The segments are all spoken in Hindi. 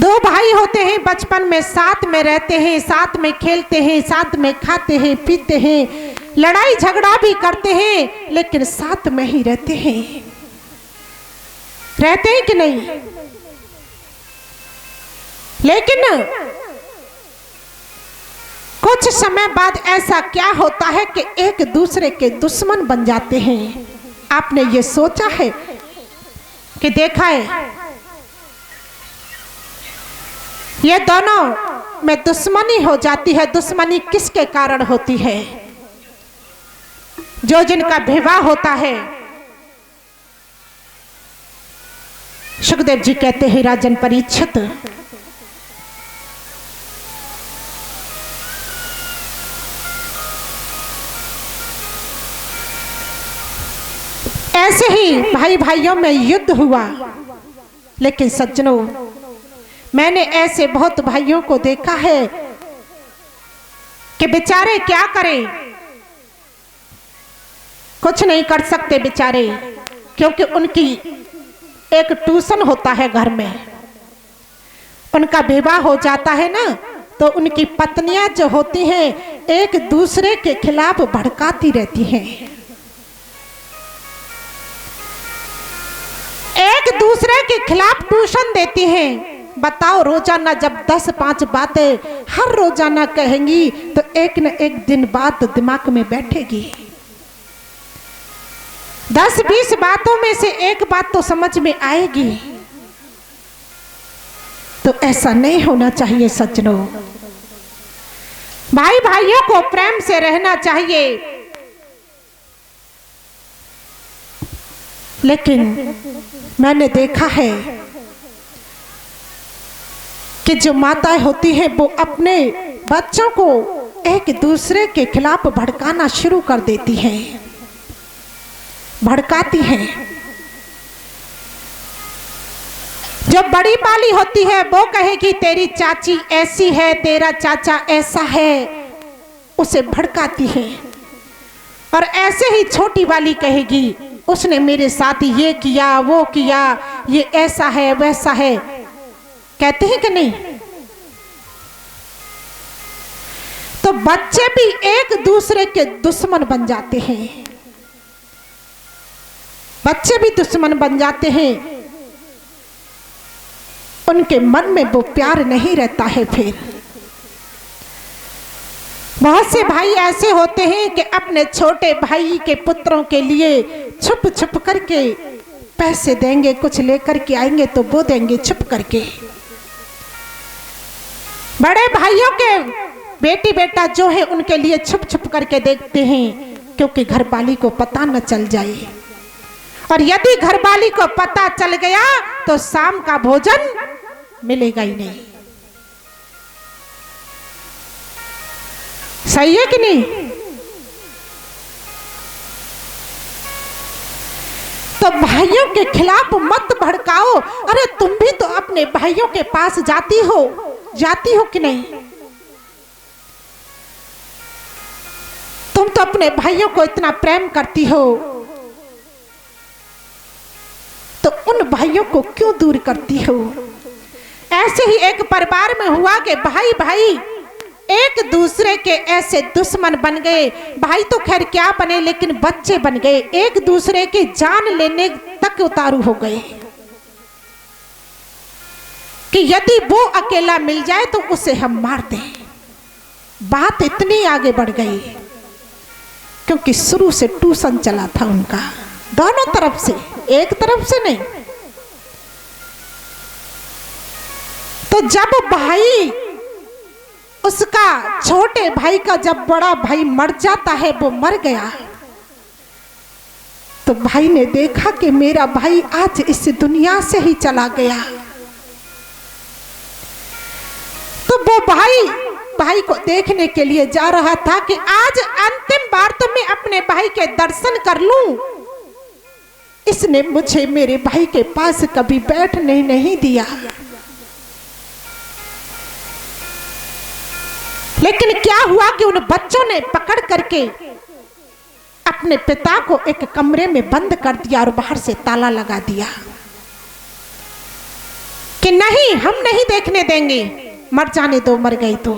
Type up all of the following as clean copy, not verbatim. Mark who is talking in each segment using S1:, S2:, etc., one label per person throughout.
S1: दो भाई होते हैं, बचपन में साथ में रहते हैं, साथ में खेलते हैं, साथ में खाते हैं पीते हैं, लड़ाई झगड़ा भी करते हैं, लेकिन साथ में ही रहते हैं। रहते हैं कि नहीं? लेकिन कुछ समय बाद ऐसा क्या होता है कि एक दूसरे के दुश्मन बन जाते हैं। आपने ये सोचा है कि देखा है ये दोनों में दुश्मनी हो जाती है। दुश्मनी किसके कारण होती है? जो जिनका विवाह होता है। सुखदेव जी कहते हैं राजन परीक्षित, ऐसे ही भाई भाइयों में युद्ध हुआ। लेकिन सज्जनों, मैंने ऐसे बहुत भाइयों को देखा है कि बेचारे क्या करें, कुछ नहीं कर सकते बेचारे, क्योंकि उनकी एक ट्यूशन होता है घर में। उनका विवाह हो जाता है ना, तो उनकी पत्नियां जो होती हैं एक दूसरे के खिलाफ भड़काती रहती हैं, एक दूसरे के खिलाफ ट्यूशन देती हैं। बताओ, रोजाना जब 10-5 बातें हर रोजाना कहेंगी तो एक न एक दिन बात दिमाग में बैठेगी। 10-20 बातों में से एक बात तो समझ में आएगी। तो ऐसा नहीं होना चाहिए सज्जनों। भाई भाइयों को प्रेम से रहना चाहिए। लेकिन मैंने देखा है कि जो माताएं होती हैं वो अपने बच्चों को एक दूसरे के खिलाफ भड़काना शुरू कर देती हैं, भड़काती हैं। जो बड़ी वाली होती है वो कहेगी तेरी चाची ऐसी है, तेरा चाचा ऐसा है, उसे भड़काती है। और ऐसे ही छोटी वाली कहेगी उसने मेरे साथ ये किया वो किया, ये ऐसा है वैसा है। कहते हैं कि नहीं? तो बच्चे भी एक दूसरे के दुश्मन बन जाते हैं, बच्चे भी दुश्मन बन जाते हैं। उनके मन में वो प्यार नहीं रहता है। फिर बहुत से भाई ऐसे होते हैं कि अपने छोटे भाई के पुत्रों के लिए छुप छुप करके पैसे देंगे, कुछ लेकर के आएंगे तो वो देंगे छुप करके। बड़े भाइयों के बेटी बेटा जो है उनके लिए छुप छुप करके देखते हैं, क्योंकि घरवाली को पता न चल जाए। और यदि घरवाली को पता चल गया तो शाम का भोजन मिलेगा ही नहीं। सही है कि नहीं? तो भाइयों के खिलाफ मत भड़काओ। अरे तुम भी तो अपने भाइयों के पास जाती हो कि नहीं? तुम तो अपने भाइयों को इतना प्रेम करती हो, तो उन भाइयों को क्यों दूर करती हो? ऐसे ही एक परिवार में हुआ कि भाई भाई एक दूसरे के ऐसे दुश्मन बन गए। भाई तो खैर क्या बने, लेकिन बच्चे बन गए, एक दूसरे की जान लेने तक उतारू हो गए कि यदि वो अकेला मिल जाए तो उसे हम मार दें। बात इतनी आगे बढ़ गई क्योंकि शुरू से ट्यूशन चला था उनका, दोनों तरफ से, एक तरफ से नहीं। तो जब भाई उसका छोटे भाई का जब बड़ा भाई मर जाता है, वो मर गया, तो भाई ने देखा कि मेरा भाई आज इस दुनिया से ही चला गया। तो वो भाई को देखने के लिए जा रहा था कि आज अंतिम बार तो मैं अपने भाई के दर्शन कर लूं। इसने मुझे मेरे भाई के पास कभी बैठने नहीं दिया। लेकिन क्या हुआ कि उन बच्चों ने पकड़ करके अपने पिता को एक कमरे में बंद कर दिया और बाहर से ताला लगा दिया। कि नहीं, हम नहीं देखने देंगे, मर जाने दो, मर गई तो।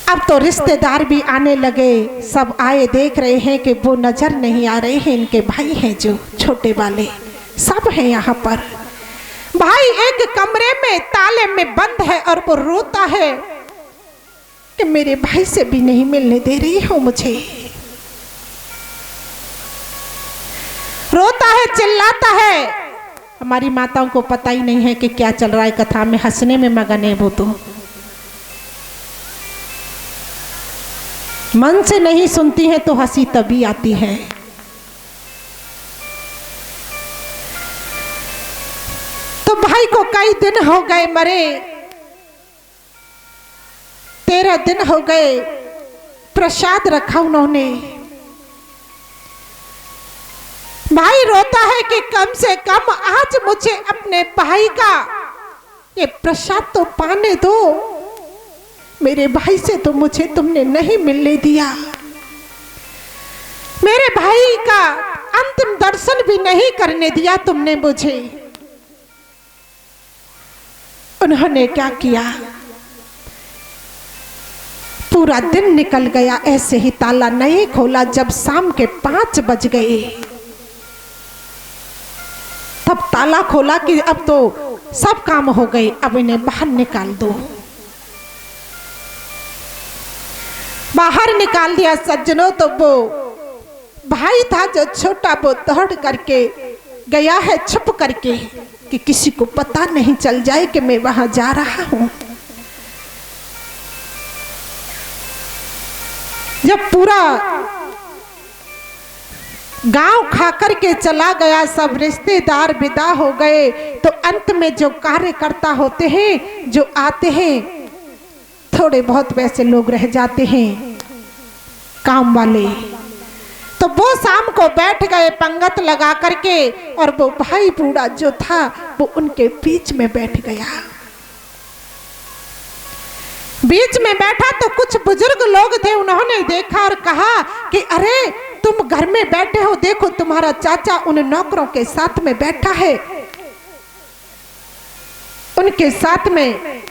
S1: अब तो रिश्तेदार भी आने लगे, सब आए, देख रहे हैं कि वो नजर नहीं आ रहे हैं, इनके भाई हैं जो छोटे वाले, सब हैं यहाँ पर। भाई एक कमरे में ताले में बंद है और वो रोता है कि मेरे भाई से भी नहीं मिलने दे रही हो मुझे। रोता है, चिल्लाता है। हमारी माताओं को पता ही नहीं है कि क्या चल रहा है, कथा में हंसने में मगन है वो तो। मन से नहीं सुनती है तो हंसी तभी आती है। तो भाई को कई दिन हो गए मरे, 13 दिन हो गए, प्रसाद रखा उन्होंने। भाई रोता है कि कम से कम आज मुझे अपने भाई का ये प्रसाद तो पाने दो, मेरे भाई से तो मुझे तुमने नहीं मिलने दिया, मेरे भाई का अंतिम दर्शन भी नहीं करने दिया तुमने मुझे। उन्होंने क्या किया, पूरा दिन निकल गया ऐसे ही, ताला नहीं खोला। जब शाम के 5 बज गए तब ताला खोला कि अब तो सब काम हो गए, अब इन्हें बाहर निकाल दो। बाहर निकाल दिया सज्जनों। तो वो भाई था जो छोटा, वो दौड़ करके गया है छुप करके कि किसी को पता नहीं चल जाए कि मैं वहां जा रहा हूं। जब पूरा गांव खा करके चला गया, सब रिश्तेदार विदा हो गए, तो अंत में जो कार्यकर्ता होते हैं, जो आते हैं, थोड़े बहुत वैसे लोग रह जाते हैं काम वाले, तो वो शाम को बैठ गए पंगत लगा करके, और वो भाई बूढ़ा जो था वो उनके बीच में बैठ गया। बीच में बैठा तो कुछ बुजुर्ग लोग थे, उन्होंने देखा और कहा कि अरे तुम घर में बैठे हो, देखो तुम्हारा चाचा उन नौकरों के साथ में बैठा है, उनके साथ में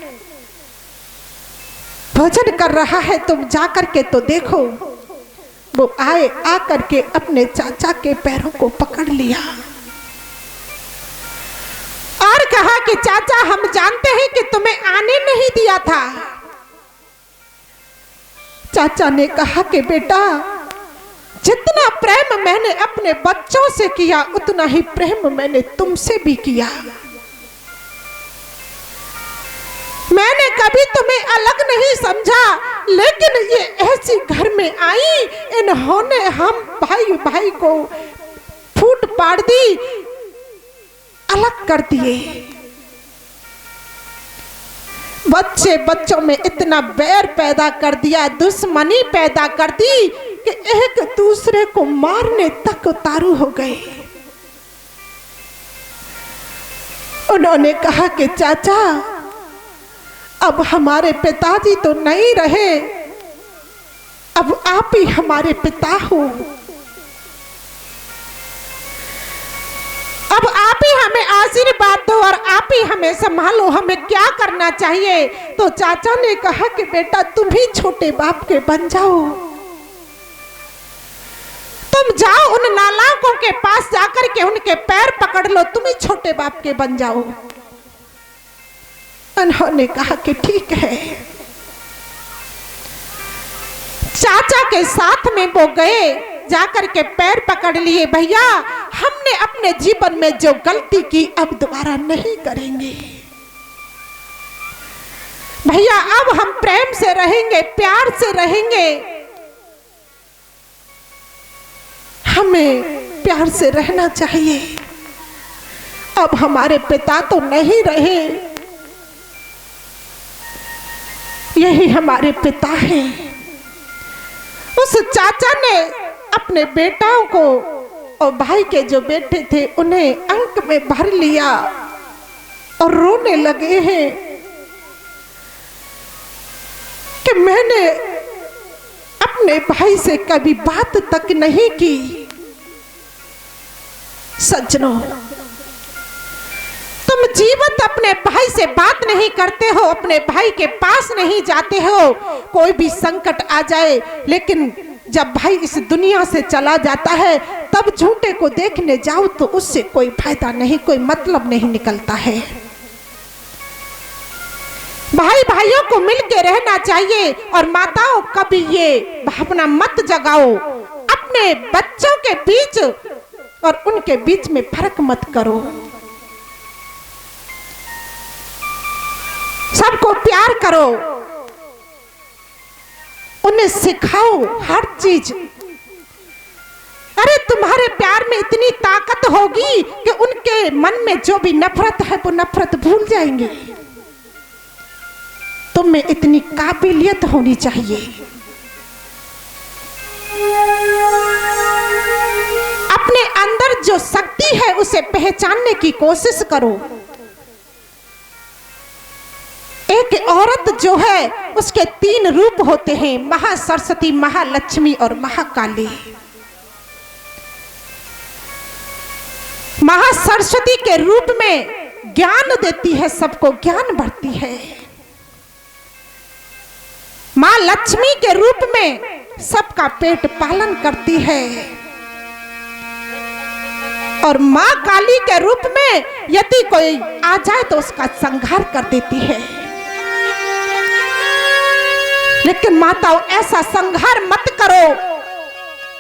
S1: भोजन कर रहा है, तुम जाकर के तो देखो। वो आए, आकर के अपने चाचा के पैरों को पकड़ लिया और कहा कि चाचा हम जानते हैं कि तुम्हें आने नहीं दिया था। चाचा ने कहा कि बेटा जितना प्रेम मैंने अपने बच्चों से किया उतना ही प्रेम मैंने तुमसे भी किया। मैंने कभी तुम्हें अलग नहीं समझा, लेकिन ये ऐसी घर में आई, इन्होंने हम भाई भाई को फूट पाड़ दी, अलग कर दिए। बच्चे बच्चों में इतना बैर पैदा कर दिया, दुश्मनी पैदा कर दी कि एक दूसरे को मारने तक उतारू हो गए। उन्होंने कहा कि चाचा अब हमारे पिताजी तो नहीं रहे, अब आप ही हमारे पिता हो, अब आप ही हमें आशीर्वाद दो और आप ही हमें संभालो, हमें क्या करना चाहिए। तो चाचा ने कहा कि बेटा तुम ही छोटे बाप के बन जाओ, तुम जाओ उन नालायकों के पास जाकर के उनके पैर पकड़ लो, तुम ही छोटे बाप के बन जाओ। उन्होंने कहा कि ठीक है। चाचा के साथ में वो गए, जाकर के पैर पकड़ लिए, भैया हमने अपने जीवन में जो गलती की अब दोबारा नहीं करेंगे, भैया अब हम प्रेम से रहेंगे, प्यार से रहेंगे, हमें प्यार से रहना चाहिए। अब हमारे पिता तो नहीं रहे, यही हमारे पिता हैं। उस चाचा ने अपने बेटाओं को और भाई के जो बेटे थे उन्हें अंक में भर लिया और रोने लगे हैं कि मैंने अपने भाई से कभी बात तक नहीं की। सज्जनों, तुम जीवत अपने भाई से बात नहीं करते हो, अपने भाई के पास नहीं जाते हो, कोई भी संकट आ जाए, लेकिन जब भाई इस दुनिया से चला जाता है तब झूठे को देखने जाओ तो उससे कोई फायदा नहीं, कोई मतलब नहीं निकलता है। भाई भाइयों को मिलके रहना चाहिए। और माताओं कभी ये भावना मत जगाओ, अपने बच्चों के बीच और उनके बीच में फर्क मत करो। सबको प्यार करो, उन्हें सिखाओ हर चीज। अरे तुम्हारे प्यार में इतनी ताकत होगी कि उनके मन में जो भी नफरत है वो नफरत भूल जाएंगे। तुम में इतनी काबिलियत होनी चाहिए। अपने अंदर जो शक्ति है उसे पहचानने की कोशिश करो। एक औरत जो है उसके 3 रूप होते हैं, महासरस्वती, महालक्ष्मी और महाकाली। महासरस्वती के रूप में ज्ञान देती है, सबको ज्ञान बढ़ती है। मां लक्ष्मी के रूप में सबका पेट पालन करती है। और मां काली के रूप में यदि कोई आ जाए तो उसका संहार कर देती है। लेकिन माताओं ऐसा संहार मत करो,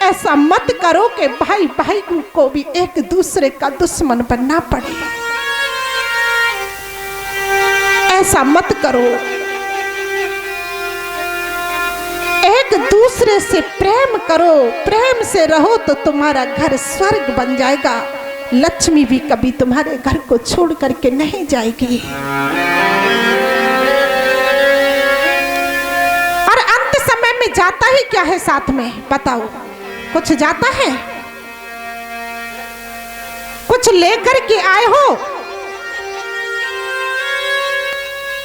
S1: ऐसा मत करो कि भाई भाई को भी एक दूसरे का दुश्मन बनना पड़े। ऐसा मत करो। एक दूसरे से प्रेम करो, प्रेम से रहो तो तुम्हारा घर स्वर्ग बन जाएगा। लक्ष्मी भी कभी तुम्हारे घर को छोड़ करके नहीं जाएगी। और अंत समय में जाता ही क्या है साथ में, बताओ? कुछ जाता है? कुछ लेकर के आए हो,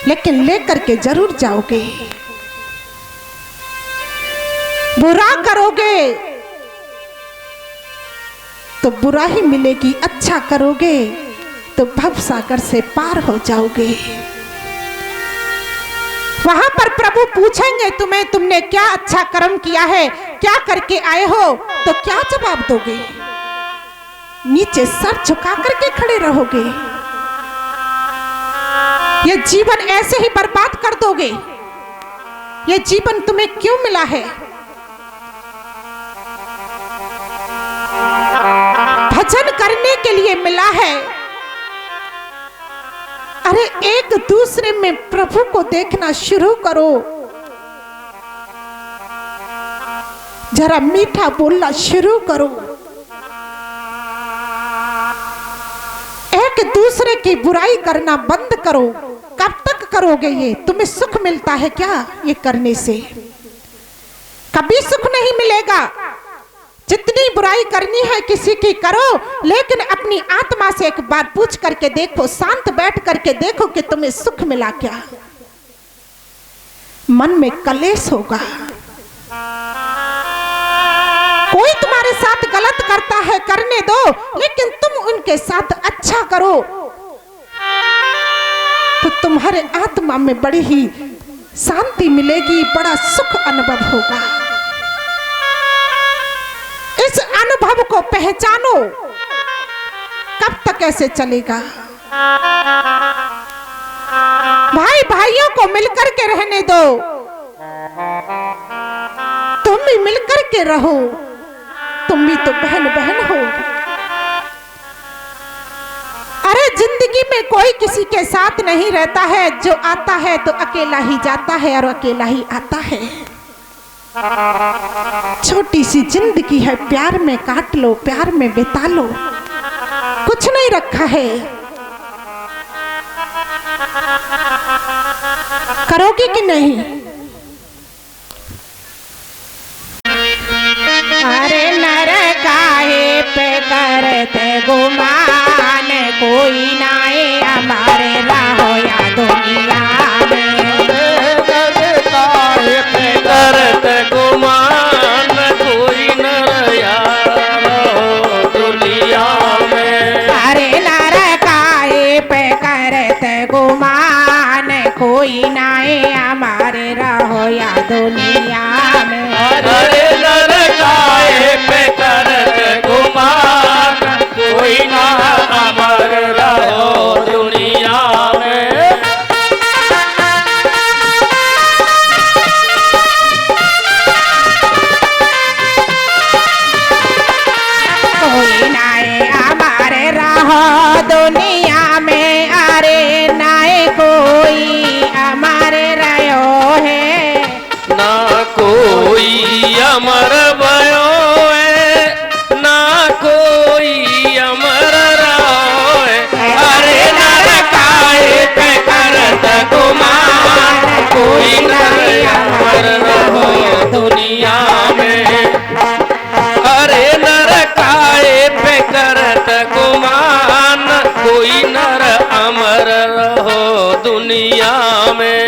S1: लेकिन लेकर के जरूर जाओगे। बुरा करोगे तो बुरा ही मिलेगी, अच्छा करोगे तो भवसागर से पार हो जाओगे। वहां पर प्रभु पूछेंगे तुम्हें, तुमने क्या अच्छा कर्म किया है, क्या करके आए हो, तो क्या जवाब दोगे? नीचे सर झुका करके खड़े रहोगे? ये जीवन ऐसे ही बर्बाद कर दोगे? ये जीवन तुम्हें क्यों मिला है? भजन करने के लिए मिला है। अरे एक दूसरे में प्रभु को देखना शुरू करो, जरा मीठा बोलना शुरू करो। एक दूसरे की बुराई करना बंद करो। कब तक करोगे ये? तुम्हें सुख मिलता है क्या ये करने से? कभी सुख नहीं मिलेगा। जितनी बुराई करनी है किसी की करो, लेकिन अपनी आत्मा से एक बार पूछ करके देखो, शांत बैठ करके देखो कि तुम्हें सुख मिला क्या। मन में कलेश होगा। कोई तुम्हारे साथ गलत करता है, करने दो, लेकिन तुम उनके साथ अच्छा करो तो तुम्हारे आत्मा में बड़ी ही शांति मिलेगी, बड़ा सुख अनुभव होगा। इस अनुभव को पहचानो। कब तक ऐसे चलेगा? भाई भाइयों को मिलकर के रहने दो। तुम भी मिलकर के रहो, तुम भी तो बहन बहन हो। अरे जिंदगी में कोई किसी के साथ नहीं रहता है, जो आता है तो अकेला ही जाता है और अकेला ही आता है। छोटी सी जिंदगी है, प्यार में काट लो, प्यार में बिता लो। कुछ नहीं रखा है। करोगे कि नहीं? अरे नर काहे पे करते गुमान, कोई नाए हमारे राहो या दुनिया में।
S2: काहे पे करते गुमान, कोई न यार हो दुनिया में।
S1: अरे नर काहे पे गुमान कोई नाए हमारे रहो या दुनिया में।
S2: अरे नर काहे पे करत गुमान कोई ना अमर रहो दुनिया में।
S1: कोई नाए हमारे रहो दुनिया में, अरे नाए कोई हमारे रहो है।
S2: ना कोई अमर भयो है, ना कोई अमर रहो है। अरे नर काहे पे करत गुमान कोई नर अमर रहो दुनिया में। अरे नर काहे पे करत गुमान कोई नर अमर रहो दुनिया में।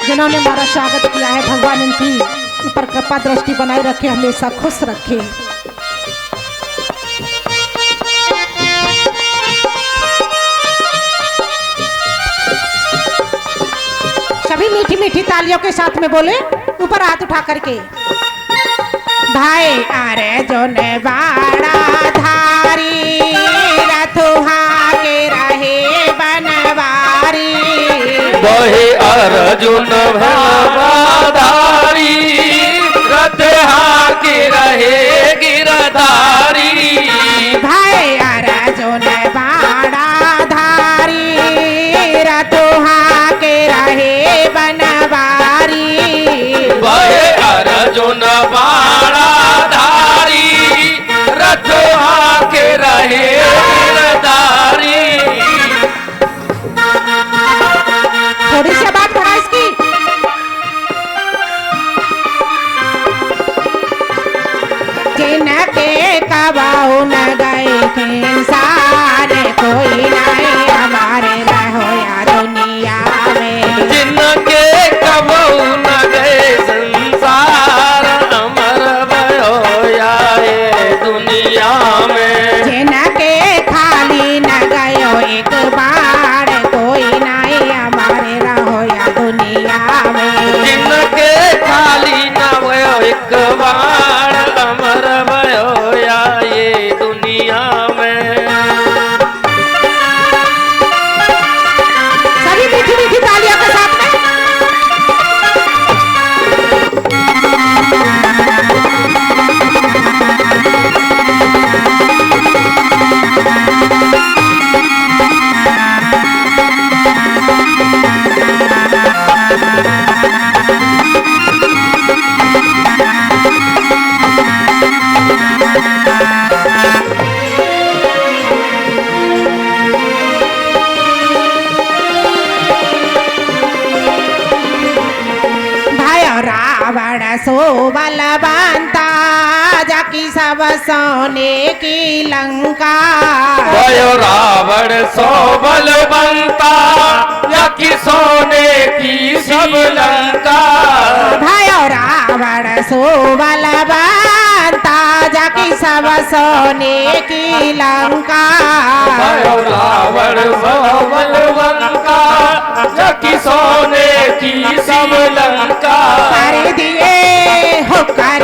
S1: जिन्होंने हमारा स्वागत किया है, भगवान इनकी ऊपर कृपा दृष्टि बनाए रखे, हमेशा खुश रखे। सभी मीठी मीठी तालियों के साथ में बोले, ऊपर हाथ उठा करके। भाई अरे जो ने बाड़ा धारी रथुहा के रहे बनवारी।
S2: बहे अर्जुन भवधारी रथ हाके रहे गिरधारी।
S1: भाई अर्जुन बाड़ा धारी रथुहा के रहे बनवारी।
S2: बहे अर्जुन बाड़ा धारी रथ हाके रहे गिरधारी।
S1: थोड़ी सी बात बढ़ा इसकी। जिनके कबाऊ न गए इंसान कोई नहीं हमारे रहो या दुनिया में।
S2: जिनके कबहू न गए संसार अमर भयो या ये दुनिया में।
S1: जिनके खाली न गयो एक बार कोई नहीं हमारे रहो या दुनिया में।
S2: जिनके खाली न भयो एक बार अमर भयो या ये दुनिया में।
S1: सभी मीठी मीठी तालियों के साथ में। रावण सो बलवंता जाकी सब सोने की लंका।
S2: भयो रावण सो बलवंता जाकी सोने की सब लंका।
S1: भयो रावण सो बलवंता जाकी सब सोने की लंका।
S2: भयो रावण सो बलवंता जाकी सोने की सब लंका।
S1: कर दिए हो कर